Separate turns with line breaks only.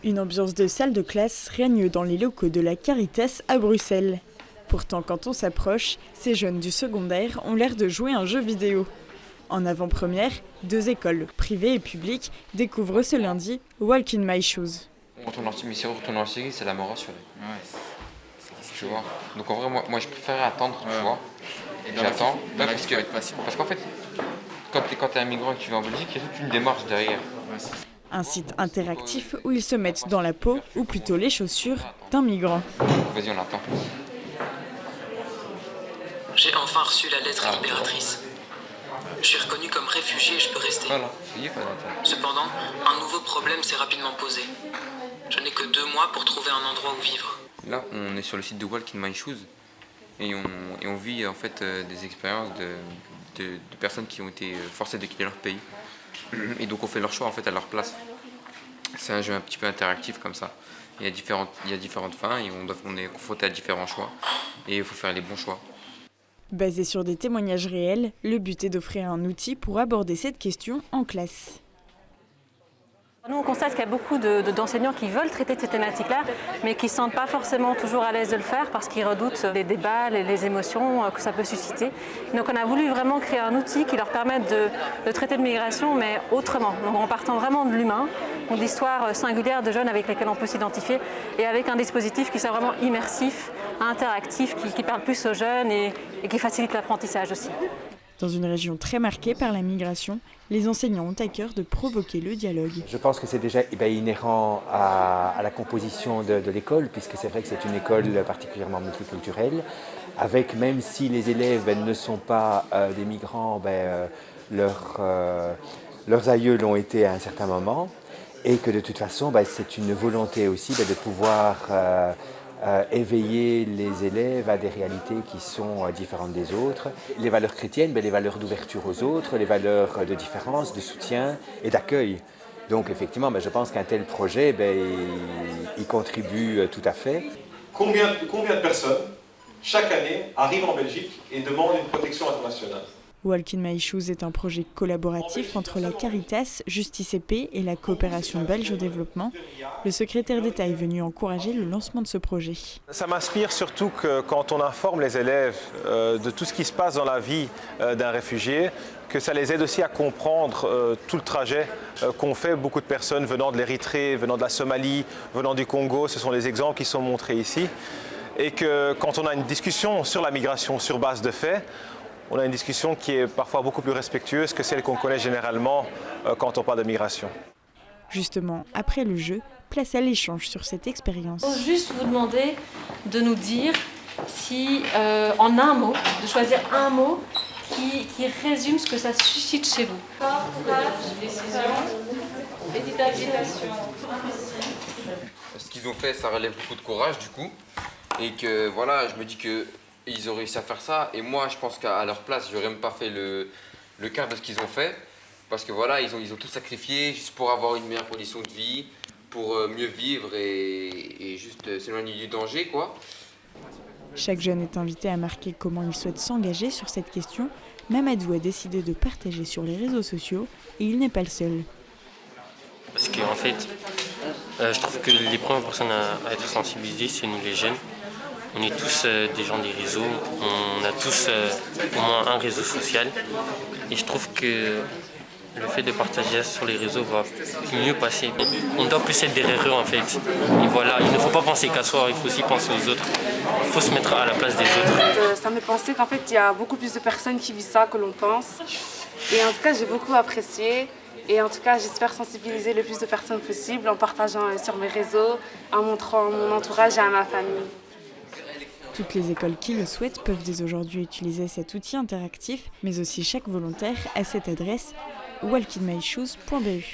Une ambiance de salle de classe règne dans les locaux de la Caritas à Bruxelles. Pourtant, quand on s'approche, ces jeunes du secondaire ont l'air de jouer à un jeu vidéo. En avant-première, 2 écoles, privées et publiques, découvrent ce lundi Walk in My Shoes.
Mais si on retourne en Syrie, c'est la mort assurée. Tu vois. Donc en vrai, moi je préfère attendre, tu vois. J'attends. Parce qu'en fait, quand t'es un migrant et que tu vas en Belgique, il y a toute une démarche derrière.
Un site interactif où ils se mettent dans la peau, ou plutôt les chaussures, d'un migrant.
Vas-y, on attend.
J'ai enfin reçu la lettre libératrice. Je suis reconnu comme réfugié et je peux rester.
Voilà.
Cependant, un nouveau problème s'est rapidement posé. Je n'ai que 2 mois pour trouver un endroit où vivre.
Là, on est sur le site de Walk in My Shoes et on vit en fait des expériences de personnes qui ont été forcées de quitter leur pays. Et donc on fait leur choix en fait à leur place. C'est un jeu un petit peu interactif comme ça. Il y a différentes fins et on est confronté à différents choix et il faut faire les bons choix.
Basé sur des témoignages réels, le but est d'offrir un outil pour aborder cette question en classe.
Nous, on constate qu'il y a beaucoup d'enseignants qui veulent traiter de ces thématiques-là, mais qui ne se sentent pas forcément toujours à l'aise de le faire parce qu'ils redoutent les débats, les émotions que ça peut susciter. Donc on a voulu vraiment créer un outil qui leur permette de traiter de migration, mais autrement. Donc en partant vraiment de l'humain, d'histoires singulières de jeunes avec lesquels on peut s'identifier, et avec un dispositif qui soit vraiment immersif, interactif, qui parle plus aux jeunes et qui facilite l'apprentissage aussi.
Dans une région très marquée par la migration, les enseignants ont à cœur de provoquer le dialogue.
Je pense que c'est déjà inhérent à la composition de l'école, puisque c'est vrai que c'est une école particulièrement multiculturelle, avec, même si les élèves ne sont pas des migrants, leurs aïeux l'ont été à un certain moment, et que de toute façon, c'est une volonté aussi de pouvoir éveiller les élèves à des réalités qui sont différentes des autres. Les valeurs chrétiennes, les valeurs d'ouverture aux autres, les valeurs de différence, de soutien et d'accueil. Donc effectivement, je pense qu'un tel projet, il contribue tout à fait.
Combien de personnes, chaque année, arrivent en Belgique et demandent une protection internationale ?
Walk in My Shoes est un projet collaboratif entre la Caritas, Justice et Paix et la coopération belge au développement. Le secrétaire d'État est venu encourager le lancement de ce projet.
Ça m'inspire surtout que quand on informe les élèves de tout ce qui se passe dans la vie d'un réfugié, que ça les aide aussi à comprendre tout le trajet qu'ont fait beaucoup de personnes venant de l'Érythrée, venant de la Somalie, venant du Congo. Ce sont les exemples qui sont montrés ici. Et que quand on a une discussion sur la migration sur base de faits, on a une discussion qui est parfois beaucoup plus respectueuse que celle qu'on connaît généralement quand on parle de migration.
Justement, après le jeu, place à l'échange sur cette expérience.
Il faut juste vous demander de nous dire si, en un mot, de choisir un mot qui résume ce que ça suscite chez vous.
Courage, décision, hésitation.
Ce qu'ils ont fait, ça relève beaucoup de courage du coup. Et que voilà, je me dis que ils ont réussi à faire ça, et moi je pense qu'à leur place, j'aurais même pas fait le quart de ce qu'ils ont fait, parce que voilà, ils ont tout sacrifié juste pour avoir une meilleure condition de vie, pour mieux vivre et juste s'éloigner du danger, quoi.
Chaque jeune est invité à marquer comment il souhaite s'engager sur cette question. Mamadou a décidé de partager sur les réseaux sociaux, et il n'est pas le seul.
Parce qu'en fait, je trouve que les premières personnes à être sensibilisées, c'est nous les jeunes. On est tous des gens des réseaux, on a tous au moins un réseau social. Et je trouve que le fait de partager sur les réseaux va mieux passer. On doit plus être derrière eux en fait. Et voilà, il ne faut pas penser qu'à soi, il faut aussi penser aux autres. Il faut se mettre à la place des autres.
Ça me fait penser qu'en fait, il y a beaucoup plus de personnes qui vivent ça que l'on pense. Et en tout cas, j'ai beaucoup apprécié. Et en tout cas, j'espère sensibiliser le plus de personnes possible en partageant sur mes réseaux, en montrant mon entourage et à ma famille.
Toutes les écoles qui le souhaitent peuvent dès aujourd'hui utiliser cet outil interactif, mais aussi chaque volontaire à cette adresse walkinmyshoes.be.